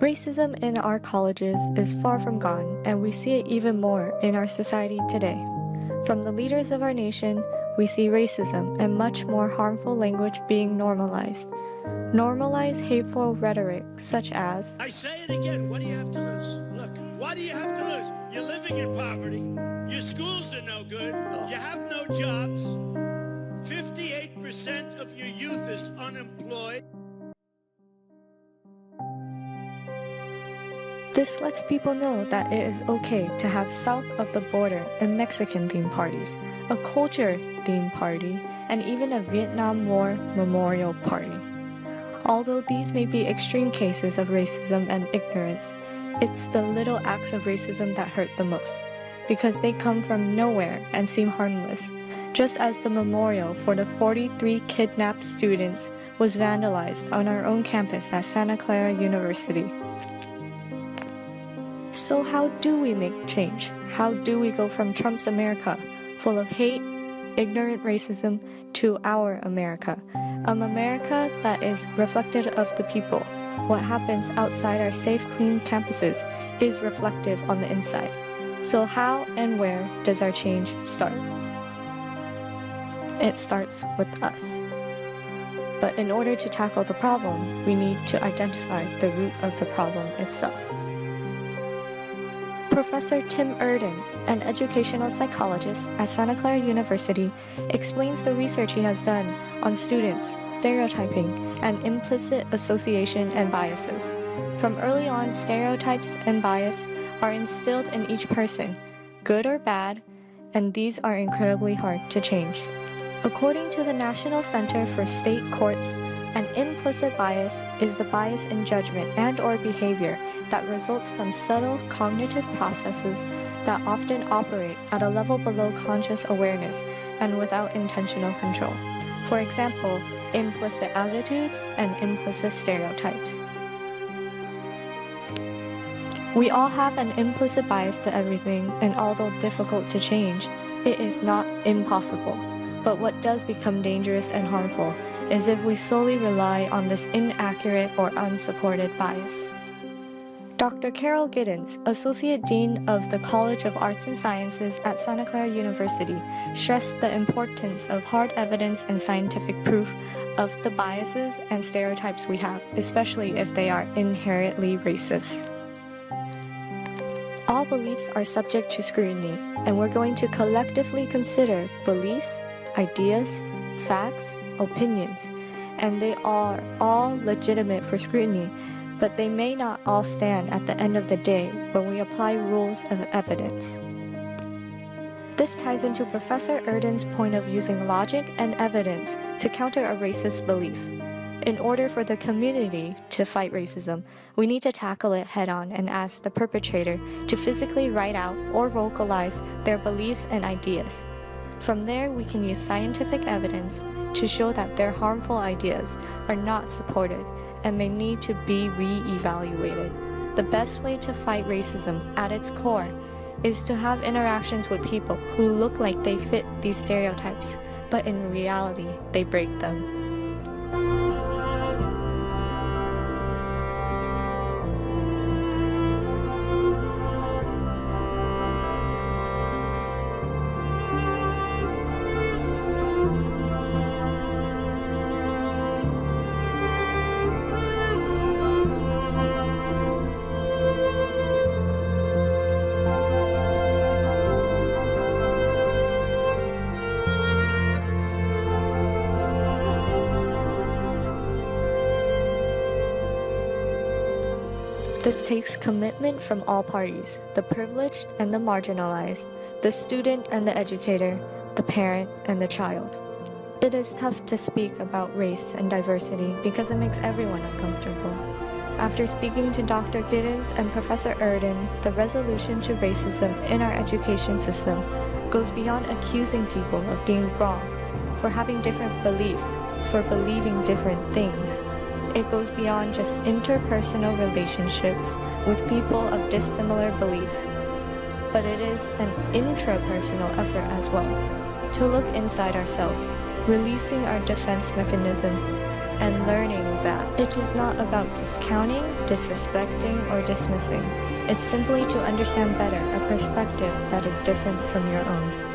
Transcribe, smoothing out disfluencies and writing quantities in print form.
Racism in our colleges is far from gone, and we see it even more in our society today. From the leaders of our nation, we see racism and much more harmful language being normalized. Normalize hateful rhetoric such as, I say it again, what do you have to lose? Look, what do you have to lose? You're living in poverty, your schools are no good, you have no jobs, 58% of your youth is unemployed. This lets people know that it is okay to have south of the border and Mexican-themed parties, a culture-themed party, and even a Vietnam War memorial party. Although these may be extreme cases of racism and ignorance, it's the little acts of racism that hurt the most, because they come from nowhere and seem harmless, just as the memorial for the 43 kidnapped students was vandalized on our own campus at Santa Clara University. So how do we make change? How do we go from Trump's America, full of hate, ignorant racism, to our America, an America that is reflective of the people? What happens outside our safe, clean campuses is reflective on the inside. So how and where does our change start? It starts with us. But in order to tackle the problem, we need to identify the root of the problem itself. Professor Tim Urden, an educational psychologist at Santa Clara University, explains the research he has done on students, stereotyping, and implicit association and biases. From early on, stereotypes and bias are instilled in each person, good or bad, and these are incredibly hard to change. According to the National Center for State Courts, an implicit bias is the bias in judgment and/or behavior that results from subtle cognitive processes that often operate at a level below conscious awareness and without intentional control. For example, implicit attitudes and implicit stereotypes. We all have an implicit bias to everything, and although difficult to change, it is not impossible. But what does become dangerous and harmful is if we solely rely on this inaccurate or unsupported bias. Dr. Carol Giddens, Associate Dean of the College of Arts and Sciences at Santa Clara University, stressed the importance of hard evidence and scientific proof of the biases and stereotypes we have, especially if they are inherently racist. All beliefs are subject to scrutiny, and we're going to collectively consider beliefs, ideas, facts, opinions, and they are all legitimate for scrutiny, but they may not all stand at the end of the day when we apply rules of evidence. This ties into Professor Urden's point of using logic and evidence to counter a racist belief. In order for the community to fight racism, we need to tackle it head-on and ask the perpetrator to physically write out or vocalize their beliefs and ideas. From there, we can use scientific evidence to show that their harmful ideas are not supported and may need to be re-evaluated. The best way to fight racism at its core is to have interactions with people who look like they fit these stereotypes, but in reality, they break them. This takes commitment from all parties, the privileged and the marginalized, the student and the educator, the parent and the child. It is tough to speak about race and diversity because it makes everyone uncomfortable. After speaking to Dr. Giddens and Professor Urden, the resolution to racism in our education system goes beyond accusing people of being wrong, for having different beliefs, for believing different things. It goes beyond just interpersonal relationships with people of dissimilar beliefs, but it is an intrapersonal effort as well, to look inside ourselves, releasing our defense mechanisms, and learning that It is not about discounting, disrespecting, or dismissing. It's simply to understand better a perspective that is different from your own.